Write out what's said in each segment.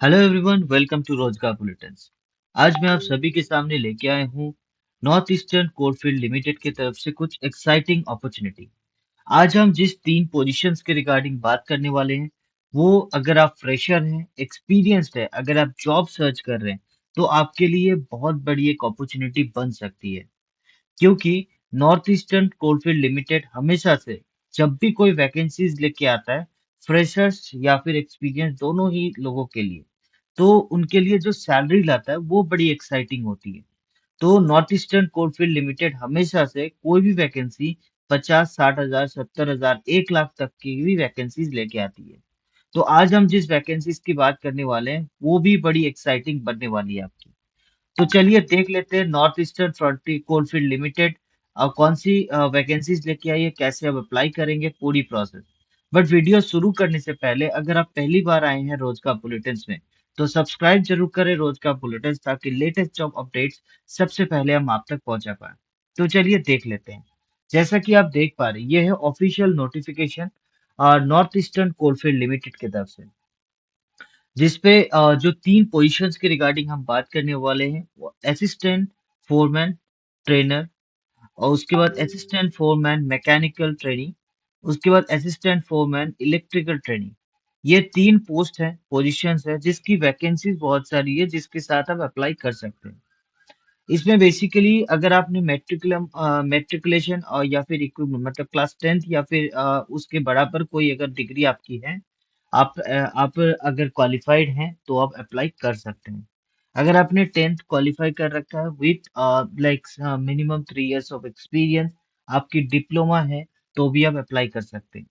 Hello everyone, welcome to रोजगार bulletins. आज मैं आप सभी के सामने लेके आया हूँ नॉर्थ ईस्टर्न कोलफील्ड लिमिटेड की तरफ से कुछ एक्साइटिंग अपॉर्चुनिटी। आज हम जिस तीन पोजीशंस के रिगार्डिंग बात करने वाले हैं, वो अगर आप फ्रेशर हैं, एक्सपीरियंस्ड है, अगर आप जॉब सर्च कर रहे हैं, तो आपके लिए बहुत बड़ी एक अपॉर्चुनिटी बन सकती है। क्योंकि नॉर्थ ईस्टर्न कोलफील्ड लिमिटेड हमेशा से जब भी कोई वैकेंसीज लेके आता है, फ्रेशर्स या फिर एक्सपीरियंस दोनों ही लोगों के लिए, तो उनके लिए जो सैलरी लाता है वो बड़ी एक्साइटिंग होती है। तो नॉर्थ ईस्टर्न कोलफील्ड लिमिटेड हमेशा से कोई भी वैकेंसी 50, 60 हजार, 70 हजार, 1 लाख तक की भी वैकेंसीज लेके आती है। तो आज हम जिस वैकेंसीज की बात करने वाले हैं वो भी बड़ी एक्साइटिंग बनने वाली है आपकी। तो चलिए देख लेते हैं north eastern frontier coalfield limited कौन सी वैकेंसीज लेके आई है, कैसे आप अप्लाई करेंगे, पूरी प्रोसेस। बट वीडियो शुरू करने से पहले अगर आप पहली बार आए हैं रोजगार बुलेटिन्स में, तो सब्सक्राइब जरूर करें रोजगार बुलेटिन्स, ताकि लेटेस्ट जॉब अपडेट्स सबसे पहले हम आप तक पहुंचा पाए। तो चलिए देख लेते हैं। जैसा कि आप देख पा रहे हैं, ये है official notification north eastern coalfield limited की तरफ से, जिसपे जो तीन पोजीशंस के रिगार्डिंग हम बात करने वाले हैं, वो असिस्टेंट फोरमैन ट्रेनर, और उसके बाद असिस्टेंट फोरमैन मैकेनिकल ट्रेनिंग, उसके बाद असिस्टेंट फोरमैन इलेक्ट्रिकल ट्रेनिंग। ये तीन पोस्ट हैं, पोजीशंस है, जिसकी वैकेंसीज बहुत सारी है, जिसके साथ आप अप्लाई कर सकते हैं। इसमें बेसिकली अगर आपने मेट्रिकुलेशन और या फिर मतलब क्लास 10th या फिर उसके बराबर कोई अगर डिग्री आपकी है, आप अगर क्वालिफाइड हैं तो आप अप्लाई कर सकते हैं। अगर आपने 10th क्वालिफाई कर रखा है with like minimum 3 years of experience, आपकी डिप्लोमा है, तो भी आप अप्लाई कर सकते हैं।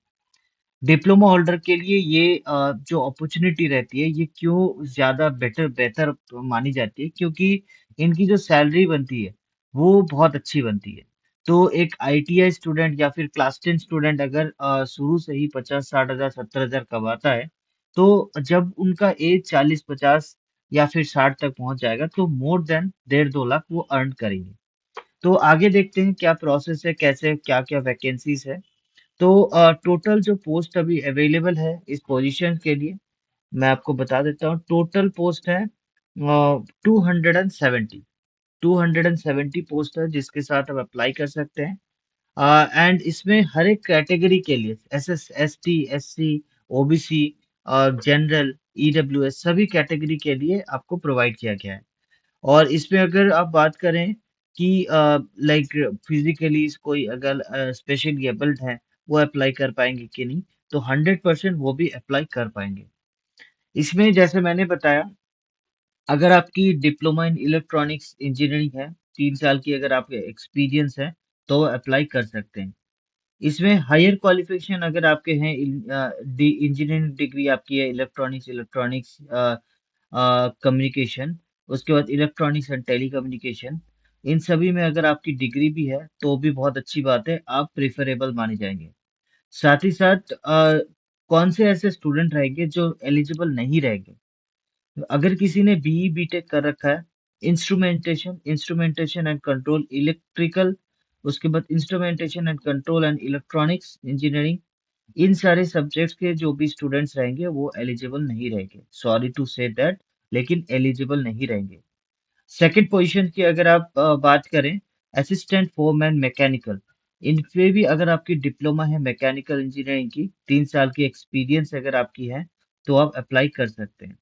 डिप्लोमा होल्डर के लिए ये जो अपॉर्चुनिटी रहती है, ये क्यों ज्यादा बेहतर मानी जाती है, क्योंकि इनकी जो सैलरी बनती है वो बहुत अच्छी बनती है। तो एक आईटीआई स्टूडेंट या फिर क्लास 10 स्टूडेंट अगर शुरू से ही 50, 60 हजार, 70 हजार कमाता है, तो जब उनका एज 40, 50 या फिर 60 तक पहुंच जाएगा, तो मोर देन 1.5 2 लाख वो अर्न करेंगे। तो आगे देखते हैं क्या प्रोसेस है, कैसे क्या क्या वैकेंसीज है। तो टोटल जो पोस्ट अभी अवेलेबल है इस पोजीशन के लिए, मैं आपको बता देता हूँ। टोटल पोस्ट है 270 पोस्ट है, जिसके साथ आप अप्लाई कर सकते हैं। एंड इसमें हर एक कैटेगरी के लिए S S S T S C OBC और जनरल ईडब्ल्यूएस सभी कैटेगरी के लिए आपको प्रोवाइड किया गया है। और इसमें अगर आप बात करें कि लाइक फिजिकली कोई अगर स्पेशली एबल्ड है, वो अप्लाई कर पाएंगे कि नहीं, तो 100% वो भी अप्लाई कर पाएंगे। इसमें जैसे मैंने बताया, अगर आपकी डिप्लोमा इन इलेक्ट्रॉनिक्स इंजीनियरिंग है, 3 साल की अगर आपके एक्सपीरियंस है, तो अप्लाई कर सकते हैं। इसमें हायर क्वालिफिकेशन अगर आपके हैं, इंजीनियरिंग डिग्री आपकी है इलेक्ट्रॉनिक्स इलेक्ट्रॉनिक्स कम्युनिकेशन, उसके बाद इलेक्ट्रॉनिक्स एंड टेली कम्युनिकेशन, इन सभी में अगर आपकी डिग्री भी है तो भी बहुत अच्छी बात है, आप प्रिफरेबल माने जाएंगे। साथ ही साथ कौन से ऐसे स्टूडेंट रहेंगे जो एलिजिबल नहीं रहेंगे, अगर किसी ने बीई बीटेक कर रखा है, इंस्ट्रूमेंटेशन एंड कंट्रोल इलेक्ट्रिकल, उसके बाद instrumentation and control and electronics engineering, इन सारे सब्जेक्ट्स के जो भी स्टूडेंट्स रहेंगे वो एलिजिबल नहीं रहेंगे, सॉरी टू से दैट, लेकिन एलिजिबल नहीं रहेंगे। सेकंड पोजीशन की अगर आप बात करें, असिस्टेंट फोरमैन मैकेनिकल, इन पे भी अगर आपकी डिप्लोमा है मैकेनिकल इंजीनियरिंग की, 3 साल की एक्सपीरियंस अगर आपकी है, तो आप अप्लाई कर सकते हैं।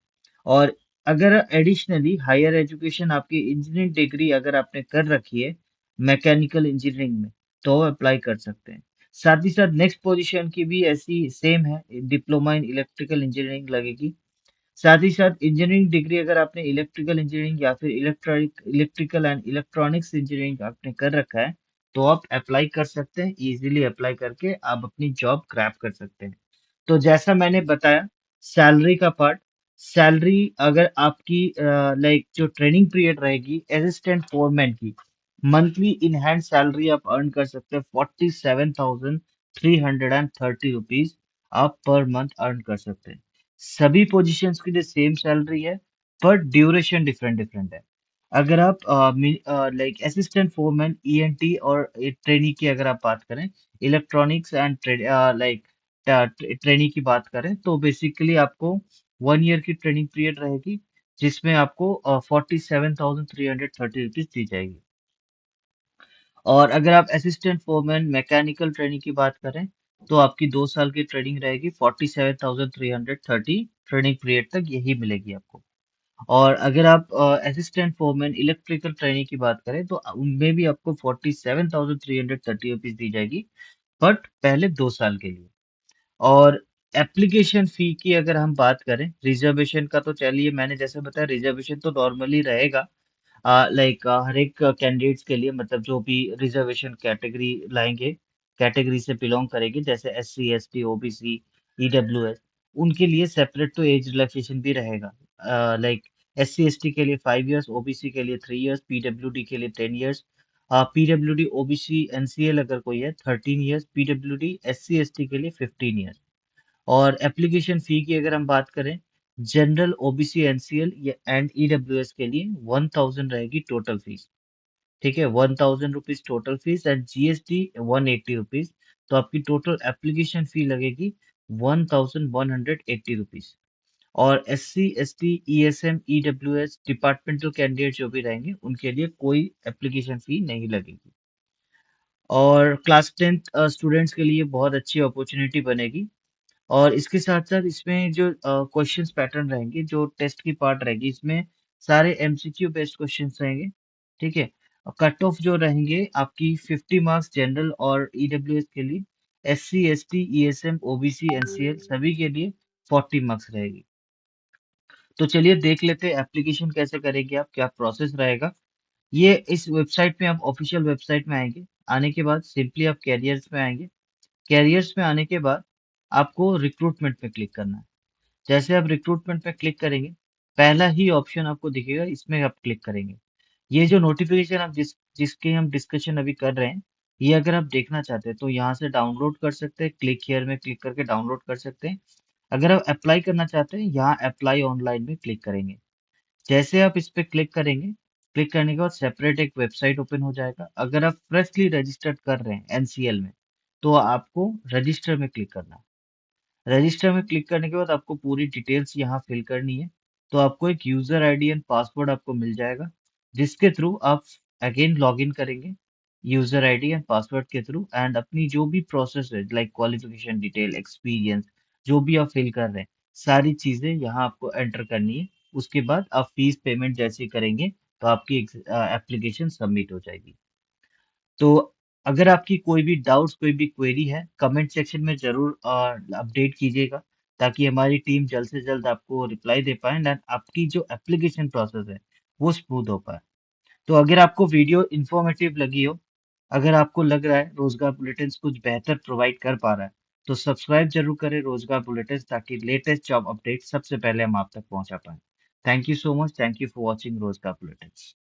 और अगर एडिशनली हायर एजुकेशन आपकी इंजीनियरिंग डिग्री अगर आपने कर रखी है मैकेनिकल इंजीनियरिंग में, तो अप्लाई कर सकते हैं। साथ ही साथ नेक्स्ट पोजीशन की भी ऐसी सेम है, डिप्लोमा इन इलेक्ट्रिकल इंजीनियरिंग लगेगी। साथ ही साथ इंजीनियरिंग डिग्री अगर आपने इलेक्ट्रिकल इंजीनियरिंग या फिर इलेक्ट्रिकल एंड इलेक्ट्रॉनिक्स इंजीनियरिंग आपने कर रखा है, तो आप अप्लाई कर सकते हैं। इजीली अप्लाई करके आप अपनी जॉब क्रैप कर सकते हैं। तो जैसा मैंने बताया, सैलरी का पार्ट, सैलरी अगर आपकी लाइक जो ट्रेनिंग पीरियड रहेगी असिस्टेंट फोरमैन की, मंथली इन हैंड सैलरी आप अर्न कर सकते हैं 47,330 रुपीज, आप पर मंथ अर्न कर सकते हैं। सभी पोजीशंस के लिए सेम सैलरी है, पर ड्यूरेशन डिफरेंट डिफरेंट है। अगर आप लाइक असिस्टेंट फोरमैन ईएनटी और ट्रेनी की अगर आप बात करें, इलेक्ट्रॉनिक्स एंड लाइक ट्रेनी की बात करें, तो बेसिकली आपको 1 ईयर की ट्रेनिंग पीरियड रहेगी, जिसमें आपको 47,330 दी जाएगी। और अगर आप असिस्टेंट फोरमैन मैकेनिकल ट्रेनिंग की बात करें, तो आपकी 2 साल की ट्रेनिंग रहेगी, 47,330 ट्रेनिंग पीरियड तक यही मिलेगी आपको। और अगर आप असिस्टेंट फोरमैन इलेक्ट्रिकल ट्रेनिंग की बात करें, तो उनमें भी आपको 47,330 रुपीज दी जाएगी, बट पहले 2 साल के लिए। और एप्लीकेशन फी की अगर हम बात करें, रिजर्वेशन का तो चलिए मैंने जैसे बताया, रिजर्वेशन तो नॉर्मली रहेगा, लाइक हर एक कैंडिडेट्स के लिए, मतलब जो भी रिजर्वेशन कैटेगरी लाएंगे, कैटेगरी से बिलोंग करेंगे, जैसे SC ST OBC EWS, उनके लिए सेपरेट तो एज रिलैक्सेशन भी रहेगा। लाइक SC ST के लिए 5 इयर्स, OBC के लिए 3 इयर्स, PWD के लिए 10 इयर्स, PWD OBC NCL अगर कोई है 13 इयर्स, PWD SC ST के लिए 15 इयर्स। और एप्लीकेशन फी की अगर हम बात करें, general OBC NCL and EWS के लिए 1000 रहेगी टोटल फीस। ठीक है, 1000 rupees total fees and GST 180 rupees. तो आपकी टोटल एप्लीकेशन फी लगेगी 1180 रुपीज। और SC ST ESM EWS departmental candidate जो भी रहेंगे, उनके लिए कोई एप्लीकेशन फी नहीं लगेगी। और क्लास 10th स्टूडेंट्स के लिए बहुत अच्छी अपॉर्चुनिटी बनेगी। और इसके साथ साथ इसमें जो क्वेश्चंस पैटर्न रहेंगे, जो टेस्ट की पार्ट रहेगी, इसमें सारे MCQ बेस्ड क्वेश्चंस रहेंगे। ठीक है, कट ऑफ जो रहेंगे आपकी 50 मार्क्स जनरल और EWS के लिए, SC ST ESM OBC NCL सभी के लिए 40 मार्क्स रहेगी। तो चलिए देख लेते हैं एप्लीकेशन कैसे करेंगे आप, क्या प्रोसेस रहेगा। ये इस वेबसाइट में, आप ऑफिशियल वेबसाइट में आएंगे। आने के बाद सिंपली आप कैरियर्स में आएंगे। कैरियर्स में आने के बाद आपको रिक्रूटमेंट पे क्लिक करना है। जैसे आप रिक्रूटमेंट पे क्लिक करेंगे, पहला ही ऑप्शन आपको दिखेगा, इसमें आप क्लिक करेंगे। ये जो नोटिफिकेशन आप जिसके हम डिस्कशन अभी कर रहे हैं, ये अगर आप देखना चाहते हैं तो यहाँ से डाउनलोड कर सकते हैं, क्लिक हियर में क्लिक करके डाउनलोड कर सकते हैं। अगर आप अप्लाई करना चाहते हैं, यहाँ अप्लाई ऑनलाइन में क्लिक करेंगे। जैसे आप इस पे क्लिक करेंगे, क्लिक करने के बाद सेपरेट एक वेबसाइट ओपन हो जाएगा। अगर आप फ्रेशली रजिस्टर्ड कर रहे हैं NCL में, तो आपको रजिस्टर में क्लिक करना है। रजिस्टर में क्लिक करने के बाद आपको पूरी डिटेल्स यहाँ फिल करनी है। तो आपको एक यूजर आईडी एंड पासवर्ड आपको मिल जाएगा, जिसके थ्रू आप अगेन लॉग इन करेंगे, यूजर आईडी एंड पासवर्ड के थ्रू, एंड अपनी जो भी प्रोसेस है, लाइक क्वालिफिकेशन डिटेल, एक्सपीरियंस, जो भी आप फिल कर रहे हैं, सारी चीजें यहाँ आपको एंटर करनी है। उसके बाद आप फीस पेमेंट जैसे करेंगे, तो आपकी एप्लीकेशन सबमिट हो जाएगी। तो अगर आपकी कोई भी डाउट्स, कोई भी क्वेरी है, कमेंट सेक्शन में जरूर अपडेट कीजिएगा, ताकि हमारी टीम जल्द से जल्द आपको रिप्लाई दे पाए एंड आपकी जो एप्लीकेशन प्रोसेस है वो स्मूथ हो पाए। तो अगर आपको वीडियो इंफॉर्मेटिव लगी हो, अगर आपको लग रहा है रोजगार बुलेटिन कुछ बेहतर प्रोवाइड कर पा रहा है, तो सब्सक्राइब जरूर करें रोजगार बुलेटिन, ताकि लेटेस्ट जॉब अपडेट सबसे पहले हम आप तक पहुंचा पाए। Thank you so much, thank you for watching रोजगार बुलेटिन।